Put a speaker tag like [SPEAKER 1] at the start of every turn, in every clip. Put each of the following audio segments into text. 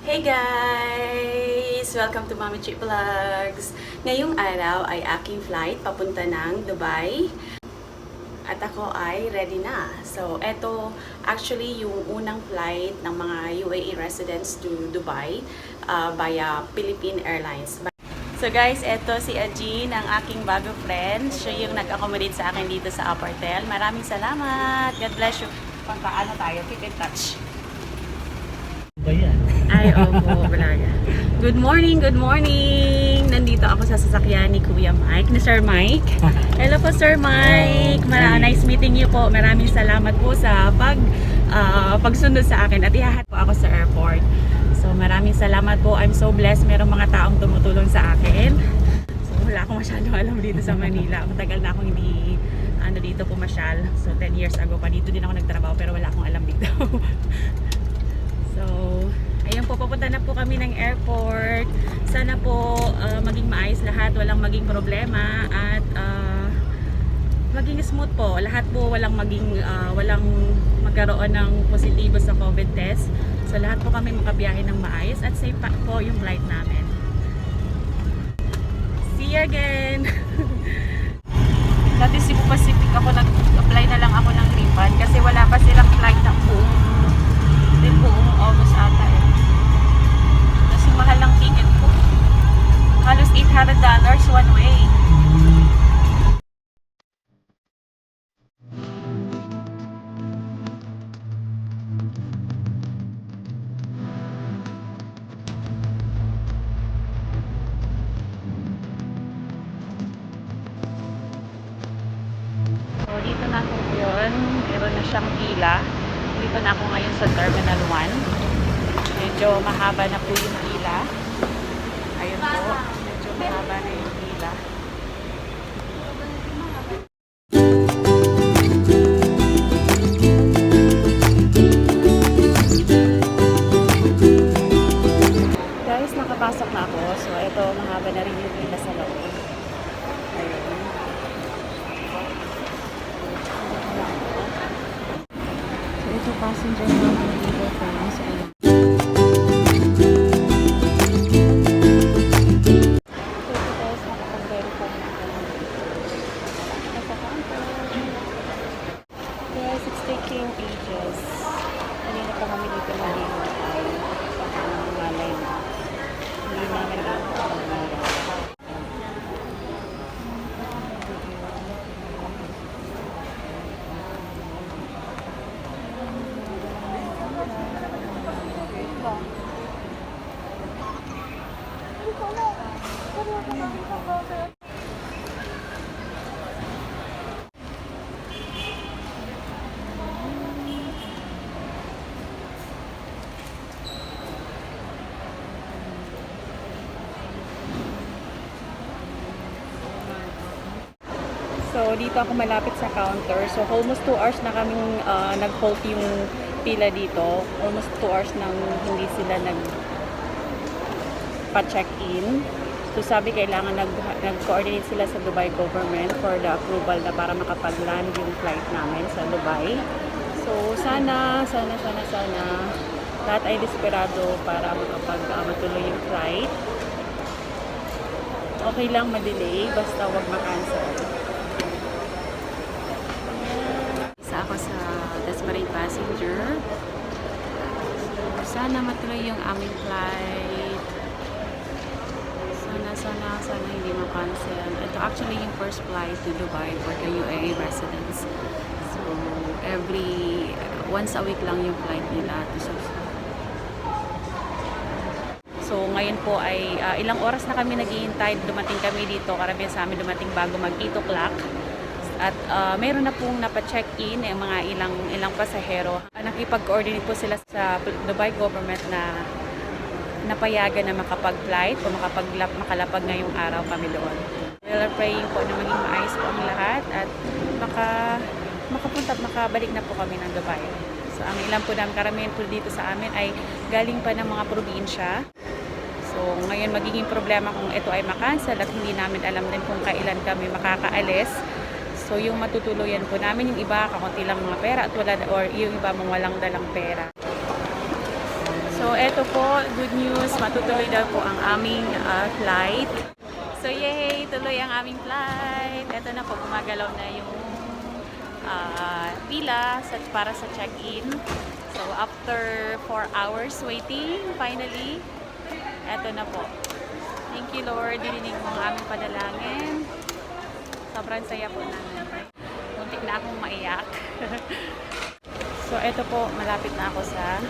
[SPEAKER 1] Hey guys! Welcome to Mami Chi Vlogs! Ngayong araw ay aking flight papunta ng Dubai. At ako ay ready na. So, eto actually yung unang flight ng mga UAE residents to Dubai via Philippine Airlines. So guys, eto si Ajin, ang aking bago friend. Siya yung nag-accommodate sa akin dito sa Apartel. Maraming salamat! God bless you! Paano tayo? Keep in touch!
[SPEAKER 2] Ba yan?
[SPEAKER 1] Ay, opo, Balaga. Good morning, good morning! Nandito ako sa sasakyan ni Kuya Mike, ni Sir Mike. Hello po, Sir Mike! Nice meeting you po. Maraming salamat po sa pagsunod sa akin at ihahat po ako sa airport. So, maraming salamat po. I'm so blessed. Merong mga taong tumutulong sa akin. So, wala akong masyadong alam dito sa Manila. Matagal na akong hindi dito pumasyal. So, 10 years ago pa dito din ako nagtrabaho pero wala akong alam dito. So, ayun po, papunta na po kami ng airport. Sana po maging maayos lahat, walang maging problema at maging smooth po. Lahat po walang magkaroon ng positibo sa COVID test. So, lahat po kami makabiyahe ng maayos at safe pa po yung flight namin. See you again! Dati Cebu Pacific ako nag-apply na lang ako ng refund kasi wala pa silang flight ng buong August ata eh. Kasi mahal ng ticket ko. Halos $800 one way. So dito na ako ngayon. Meron na siyang pila. Dito na ako ngayon sa Terminal 1. Medyo mahaba na po yung pila. Ayun po. Medyo mahaba na yung pila. Guys, nakapasok na ako. So, ito, mahaba na rin yung pila sa loob. Ayun. So, ito passenger namin dito, friends. Ayun. Guys, it's taking ages. Kanina pa kami dito na hinintay. Malay na. Hindi namin dito ang So, dito ako malapit sa counter. So, almost 2 hours na kaming nag-halt yung pila dito. Almost 2 hours nang hindi sila nag-pa-check-in. So, sabi kailangan nag-coordinate sila sa Dubai government for the approval na para makapag-land yung flight namin sa Dubai. So, sana lahat ay desperado para matuloy yung flight. Okay lang ma-delay, basta wag ma-cancel. Ako sa desperate passenger. Sana matuloy yung aming flight. Sana hindi ma-cancel. Ito actually yung first flight to Dubai for the UAE residents. So, once a week lang yung flight nila to So, ngayon po ay ilang oras na kami naghihintay. Dumating kami dito. Karamihan sa amin dumating bago mag 8 o'clock. At mayroon na pong napacheck-in yung mga ilang pasahero. Nakipag-coordinate po sila sa Dubai government na napayagan na makapag-flight o makalapag ngayong araw kami doon. We're praying po na maging maayos po ang lahat at makabalik na po kami ng Dubai. So ang ilan po namin, karamihan po dito sa amin ay galing pa ng mga probinsya. So ngayon magiging problema kung ito ay makancel at hindi namin alam din kung kailan kami makakaalis. So yung matutuluyan po namin, yung iba kakunti lang mga pera at yung iba mong walang dalang pera. So, eto po, good news, matutuloy daw po ang aming flight. So, yay! Tuloy ang aming flight. Eto na po, gumagalaw na yung pila para sa check-in. So, after 4 hours waiting, finally, eto na po. Thank you, Lord. Dininig mo ang aming panalangin. Sobrang saya po namin. Muntik na akong maiyak. So, eto po, malapit na ako sa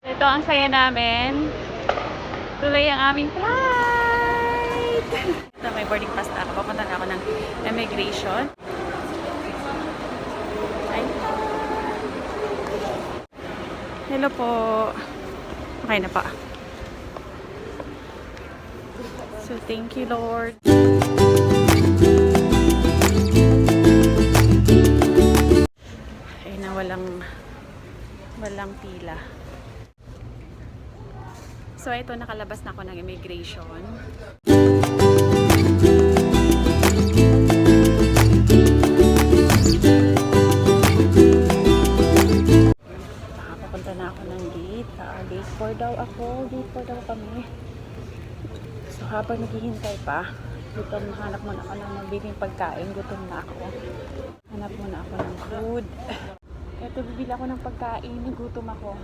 [SPEAKER 1] ito ang saya namin. Tuloy ang aming flight. Ito, may boarding pass na ako. Papunta na ako ng immigration. Ay. Hello po. Okay na pa. So, thank you, Lord. Ay na, walang pila. So, ito, nakalabas na ako ng immigration. Nakapapunta na ako ng gate. Gate 4 daw ako. Gate 4 daw kami. So, habang naghihintay pa, gutom, hanap muna ako ng mabiling pagkain. Gutom na ako. Hanap muna ako ng food. Ito, bibili ako ng pagkain. Gutom ako.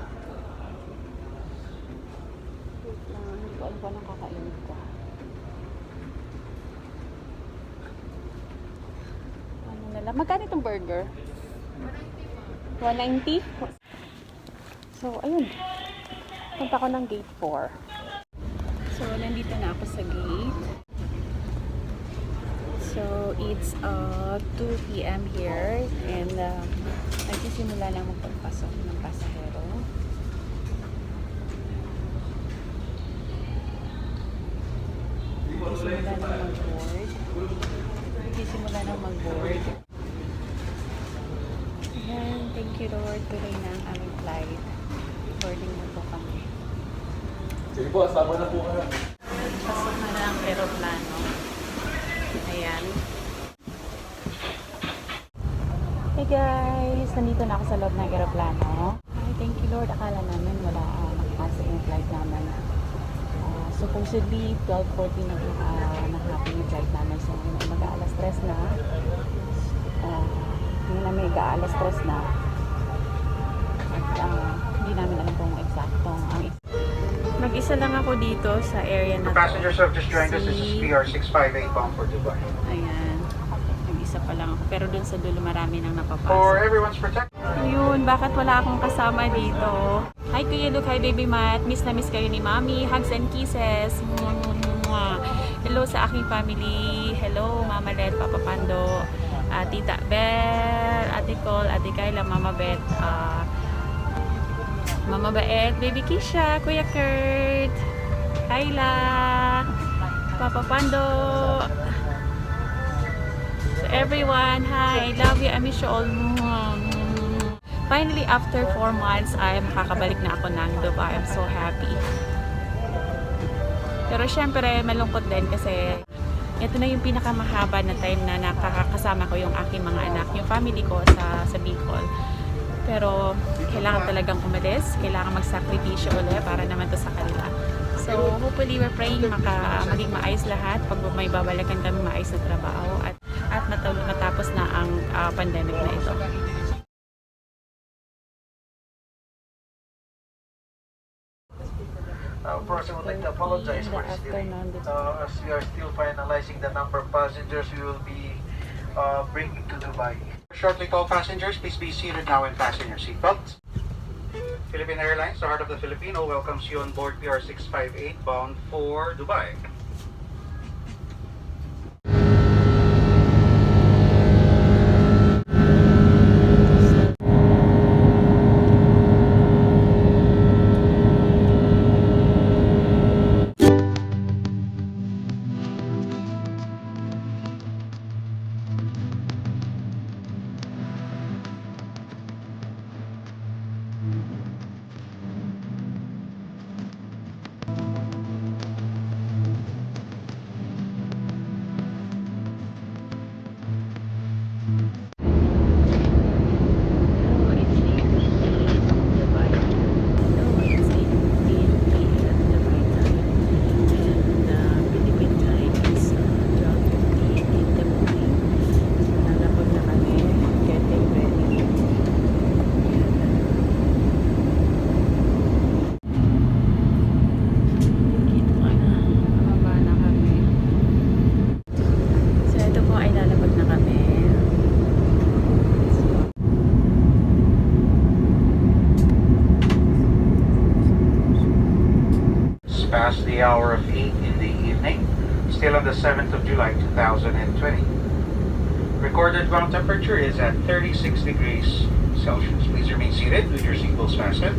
[SPEAKER 1] Hindi ko alam kung anong kakainin ko. Ano na lang? Magkano itong burger? 190? So, ayun. Punta ko ng gate 4. So, nandito na ako sa gate. So, it's 2 p.m. here. And, nagsisimula na magpagpasok ng pasahero. Nagsisimula na mag-board. Ayan, thank you, Lord. Tuloy na ang aming flight. Boarding na po kami.
[SPEAKER 2] Sige po, asama na po kayo.
[SPEAKER 1] Pasok na ang aeroplano. Ayan. Hey guys! Nandito na ako sa loob ng aeroplano. Ay, thank you, Lord. Akala namin wala nakakasin yung flight namin. Supposedly 12:40 na-happy yung flight namin. So, mag-aalas 3 na. Hindi namin mag-aalas 3 na. At hindi namin alam kung eksaktong mag-isa lang ako dito sa area na to.
[SPEAKER 3] Passengers have just joined us. This is PR658 bound for Dubai.
[SPEAKER 1] Ayan. Mag-isa pa lang ako. Pero dun sa dulo marami nang
[SPEAKER 3] For
[SPEAKER 1] napapasok.
[SPEAKER 3] everyone's protection.
[SPEAKER 1] Ayun, bakit wala akong kasama dito? Hi Kuya Luke, hi Baby Matt. Miss na miss kayo ni Mami. Hugs and kisses. Mwah, mwah, mwah. Hello sa aking family. Hello Mama Led, Papa Pando, Tita Bel, Ate Cole, Ate Kayla, Mama Beth, Mama Baet, Baby Kisha, Kuya Kurt, Kayla, Papa Pando. So everyone, hi, I love you, I miss you all. Finally, after 4 months, ay makakabalik na ako ng Dubai. I'm so happy. Pero syempre, malungkot din kasi ito na yung pinakamahaba na time na nakakasama ko yung aking mga anak, yung family ko sa Bicol. Pero kailangan talagang umalis, kailangan magsakripisyo ulit para naman to sa kanila. So hopefully we're praying maging maayos lahat pag may babalikan kami maayos na trabaho at matapos na ang pandemic na ito.
[SPEAKER 3] Of course, I would like to apologize for this delay. As we are still finalizing the number of passengers we will be bringing to Dubai. Shortly call passengers, please be seated now and fasten your seatbelts. Philippine Airlines, the heart of the Filipino, welcomes you on board PR658 bound for Dubai. past the hour of 8 in the evening, still on the 7th of July 2020. Recorded ground temperature is at 36 degrees Celsius. Please remain seated with your seatbelts fastened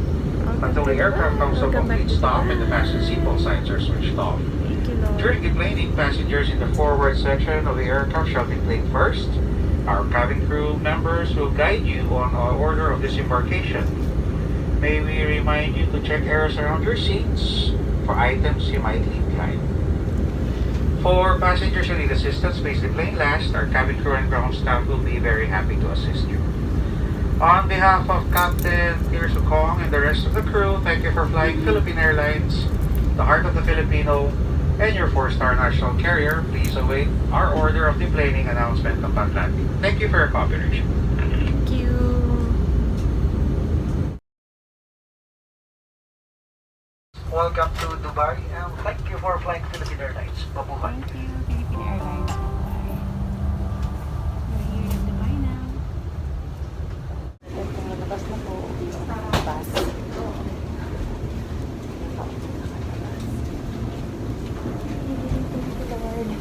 [SPEAKER 3] until the aircraft comes to a complete stop and the fasten seatbelt signs are switched off.
[SPEAKER 1] Thank you, Lord.
[SPEAKER 3] During deplaning, passengers in the forward section of the aircraft shall deplane first. Our cabin crew members will guide you on our order of disembarkation. May we remind you to check areas around your seats for items you might leave behind. For passengers who need assistance, please deplane last. Our cabin crew and ground staff will be very happy to assist you. On behalf of Captain Pierce Ukong and the rest of the crew, thank you for flying Philippine Airlines, the heart of the Filipino, and your 4-star national carrier. Please await our order of deplaning announcement upon landing. Thank you for your cooperation.
[SPEAKER 1] Thank you.
[SPEAKER 3] Welcome to Dubai and thank you for flying Philippine Airlines. Mabuhay.
[SPEAKER 1] Thank you, Philippine Airlines. Bye. We're here in Dubai now. Ito, labas na po yung bus. Lord,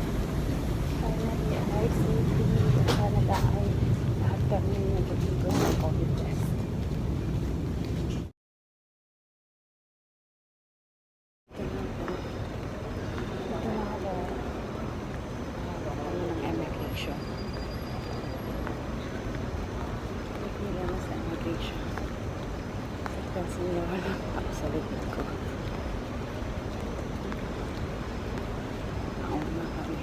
[SPEAKER 1] finally, arrive safely. Sana ay lahat kami nag-igo ng COVID test. Immigration. Nila na sa immigration. Kasi wala ako sa likod ko. Nauna kami.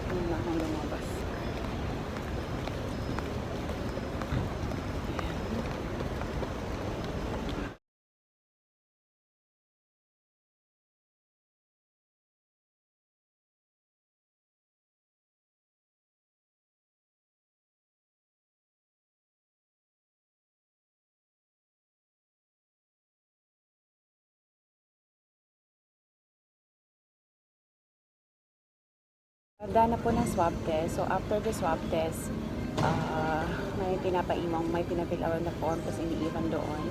[SPEAKER 1] Nauna akong lumabas. Dana po ng swab test. So, after the swab test, may pinafill out na form, tapos iniiwan doon.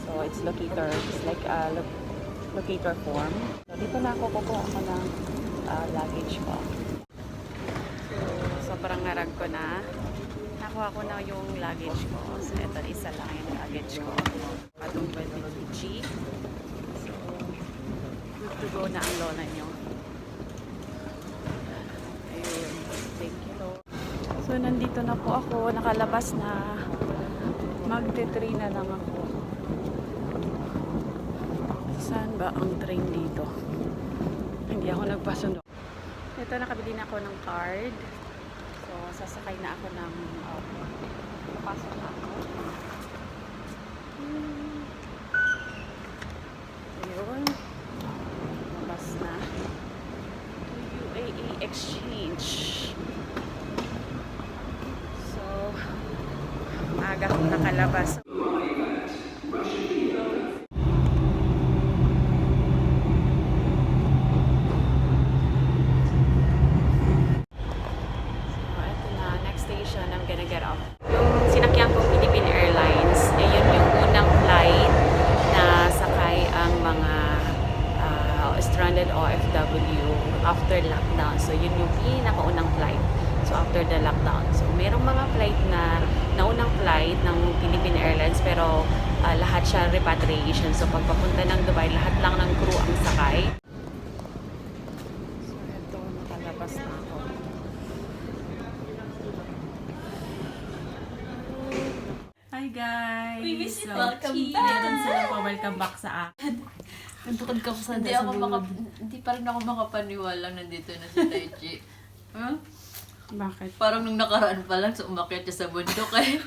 [SPEAKER 1] So, it's locator. It's like a locator form. So, dito na ako kukuha ako ng luggage ko. So, sobrang ngarag ko na. Nakuha ko na yung luggage ko. So, ito, isa lang yung luggage ko. Atong 20 kg. So, good to go na ang lola nyo. Thank you, Lord. So, nandito na po ako. Nakalabas na. Magte-train na lang ako. Saan ba ang train dito? Hindi ako nagpasundo. Ito, nakabili na ako ng card. So, sasakay na ako ng papasok na ako. Ayun. Labas na. UAE exchange. So, maaga akong nakalabas. So, ito na. Next station, I'm gonna get off. Yung sinakyan kong Philippine Airlines, yun yung unang flight na sakay ang mga stranded OFW after lockdown. So, yun yung pinakaunang flight. So, after the lockdown. So, merong mga flight na naunang flight ng Philippine Airlines pero lahat siya repatriation. So, pagpapunta ng Dubai, lahat lang ng crew ang sakay. So, ito, nakalabas na ako. Hi guys!
[SPEAKER 4] We miss you.
[SPEAKER 1] So,
[SPEAKER 4] Welcome back.
[SPEAKER 1] Meron silang pa-welcome back sa akin. Nandukod ka pa sa
[SPEAKER 4] Hindi pa rin ako makapaniwala nandito na si Taichi. Huh?
[SPEAKER 1] Bakit?
[SPEAKER 4] Parang nung nakaraan pa lang, so umakyat siya sa bundok eh.